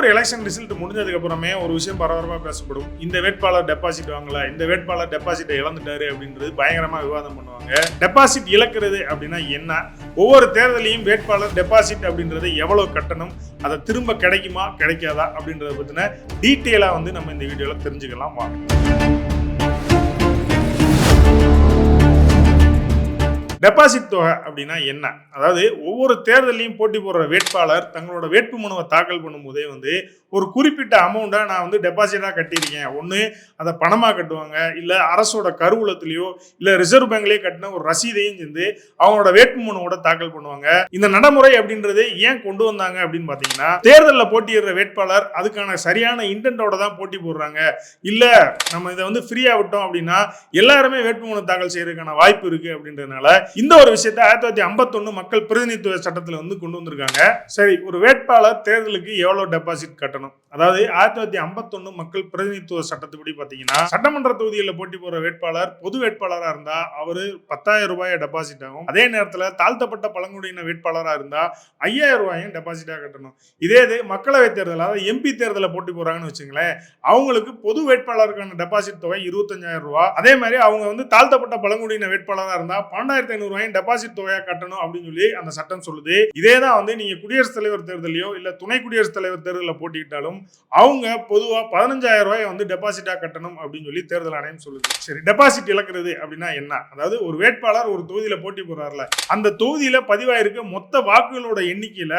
ஒரு election result முடிஞ்சதுக்கு அப்புறமே ஒரு விஷயம் பரபரப்பாக பேசப்படும். இந்த வேட்பாளர் டெபாசிட் வாங்கல, இந்த வேட்பாளர் டெபாசிட்டை இழந்துட்டாரு அப்படின்றது பயங்கரமா விவாதம் பண்ணுவாங்க. டெபாசிட் இழக்கிறது அப்படின்னா என்ன, ஒவ்வொரு தேர்தலையும் வேட்பாளர் டெபாசிட் அப்படின்றது எவ்வளவு கட்டணும், அதை திரும்ப கிடைக்குமா கிடைக்காதா அப்படின்றத பத்தின டீட்டெயிலா நம்ம இந்த வீடியோல தெரிஞ்சுக்கலாம் வாங்க. டெபாசிட் தொகை அப்படின்னா என்ன? அதாவது ஒவ்வொரு தேர்தலையும் போட்டி போடுற வேட்பாளர் தங்களோட வேட்பு மனுவை தாக்கல் பண்ணும்போதே ஒரு குறிப்பிட்ட அமௌண்ட்டை நான் டெபாசிட்டா கட்டியிருக்கேன், ஒன்று அதை பணமாக கட்டுவாங்க, இல்லை அரசோட கருவூலத்திலேயோ இல்லை ரிசர்வ் பேங்க்லேயே கட்டின ஒரு ரசீதையும் சேர்ந்து அவங்களோட வேட்பு மனுவோட தாக்கல் பண்ணுவாங்க. இந்த நடைமுறை அப்படின்றது ஏன் கொண்டு வந்தாங்க அப்படின்னு பார்த்தீங்கன்னா, தேர்தலில் போட்டியிடுற வேட்பாளர் அதுக்கான சரியான இன்டென்ட்டோட தான் போட்டி போடுறாங்க, இல்லை நம்ம இதை ஃப்ரீயா விட்டோம் அப்படின்னா எல்லாருமே வேட்பு மனு தாக்கல் செய்யறதுக்கான வாய்ப்பு இருக்கு அப்படின்றதுனால இந்த ஒரு விஷயத்தை 1951 மக்கள் பிரதிநிதித்துவ சட்டத்தில் கொண்டு வந்திருக்காங்க. சரி, ஒரு வேட்பாளர் தேர்தலுக்கு எவ்வளவு டெபாசிட் கட்டணும்? அதாவது 1951 மக்கள் பிரதிநிதித்துவ சட்டத்துப்படி பாத்தீங்கன்னா, சட்டமன்ற தொகுதியில் போட்டி போற வேட்பாளர் பொது வேட்பாளராக இருந்தா அவரு 10,000 ரூபாய் டெபாசிட் ஆகும். அதே நேரத்தில் தாழ்த்தப்பட்ட பழங்குடியின வேட்பாளராக இருந்தா 5,000 ரூபாயும் டெபாசிட்டா கட்டணும். இதே இது மக்களவை தேர்தல், அதாவது எம்பி தேர்தலில் போட்டி போறாங்கன்னு வச்சுங்களேன், அவங்களுக்கு பொது வேட்பாளருக்கான டெபாசிட் தொகை 25,000 ரூபாய். அதே மாதிரி அவங்க தாழ்த்தப்பட்ட பழங்குடியின வேட்பாளராக இருந்தா 12,500 ரூபாயும் டெபாசிட் தொகையா கட்டணும் அப்படின்னு சொல்லி அந்த சட்டம் சொல்லுது. இதேதான் நீங்க குடியரசுத் தலைவர் தேர்தலையோ இல்ல துணை குடியரசுத் தலைவர் தேர்தலில் போட்டியிட்டாலும் அவங்க பொதுவா 15,000 ரூபாய் டெபாசிட்டா கட்டணும் அப்படின்னு சொல்லி தேர்தல் ஆணையம் சொல்லுது. சரி, டெபாசிட் இழக்கிறது அப்படின்னா என்ன? அதாவது ஒரு வேட்பாளர் ஒரு தொகுதியில போட்டி போடுறாருல, அந்த தொகுதியில பதிவாயிருக்க மொத்த வாக்குகளோட எண்ணிக்கையில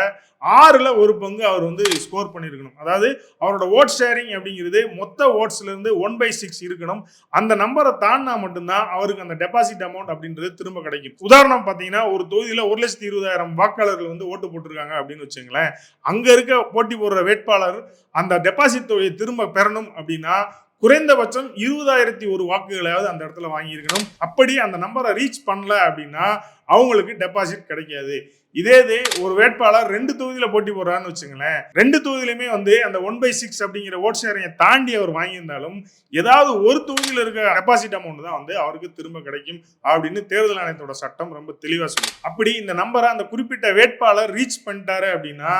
6ல் 1 பங்கு அவர் ஸ்கோர் பண்ணிருக்கணும். அதாவது அவரோட ஓட் ஷேரிங் அப்படிங்கிறது மொத்த ஓட்ஸ்ல இருந்து 1/6 இருக்கணும். அந்த நம்பரை தாண்டினா மட்டும்தான் அவருக்கு அந்த டெபாசிட் அமௌண்ட் அப்படின்றது திரும்ப கிடைக்கும். உதாரணம் பாத்தீங்கன்னா, ஒரு தொகுதியில 1,20,000 வாக்காளர்கள் ஓட்டு போட்டிருக்காங்க அப்படின்னு வச்சுங்களேன், அங்க இருக்க போட்டி போடுற வேட்பாளர் அந்த டெபாசிட் தொகையை திரும்ப பெறணும் அப்படின்னா குறைந்தபட்சம் 20,001 வாக்குகளையாவது அந்த இடத்துல வாங்கியிருக்கணும். அப்படி அந்த நம்பரை ரீச் பண்ணல அப்படின்னா அவங்களுக்கு டெபாசிட் கிடைக்காது. இதே ஒரு வேட்பாளர் 2 தொகுதியில போட்டி போடுறான்னு வச்சுங்களேன், 2 தொகுதியிலுமே அந்த 1/6 அப்படிங்கிற ஓட் ஷேரிங்கை தாண்டி அவர் வாங்கியிருந்தாலும் ஏதாவது ஒரு தொகுதியில் இருக்க டெபாசிட் அமௌண்ட் தான் அவருக்கு திரும்ப கிடைக்கும் அப்படின்னு தேர்தல் ஆணையத்தோட சட்டம் ரொம்ப தெளிவா சொல்லுது. அப்படி இந்த நம்பரை அந்த குறிப்பிட்ட வேட்பாளர் ரீச் பண்ணிட்டாரு அப்படின்னா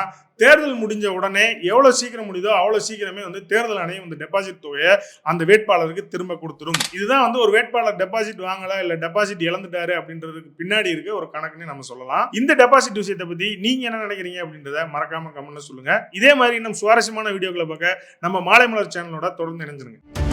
தேர்தல் முடிஞ்ச உடனே எவ்வளவு சீக்கிரம் முடியுதோ அவ்வளவு சீக்கிரமே தேர்தல் ஆணையம் டெபாசிட் தொகையை அந்த வேட்பாளருக்கு திரும்ப கொடுத்துரும். இதுதான் ஒரு வேட்பாளர் டெபாசிட் வாங்கல இல்ல டெபாசிட் இழந்துட்டாரு அப்படின்றதுக்கு பின்னாடி இருக்க ஒரு கணக்குன்னு நம்ம சொல்லலாம். இந்த டெபாசிட் விஷயத்தை பத்தி நீங்க என்ன நினைக்கிறீங்க அப்படின்றத மறக்காம கமெண்ட்ல சொல்லுங்க. இதே மாதிரி இன்னும் சுவாரஸ்யமான வீடியோக்களை பார்க்க நம்ம மாலை மலர் சேனலோட தொடர்ந்து இணைஞ்சிருங்க.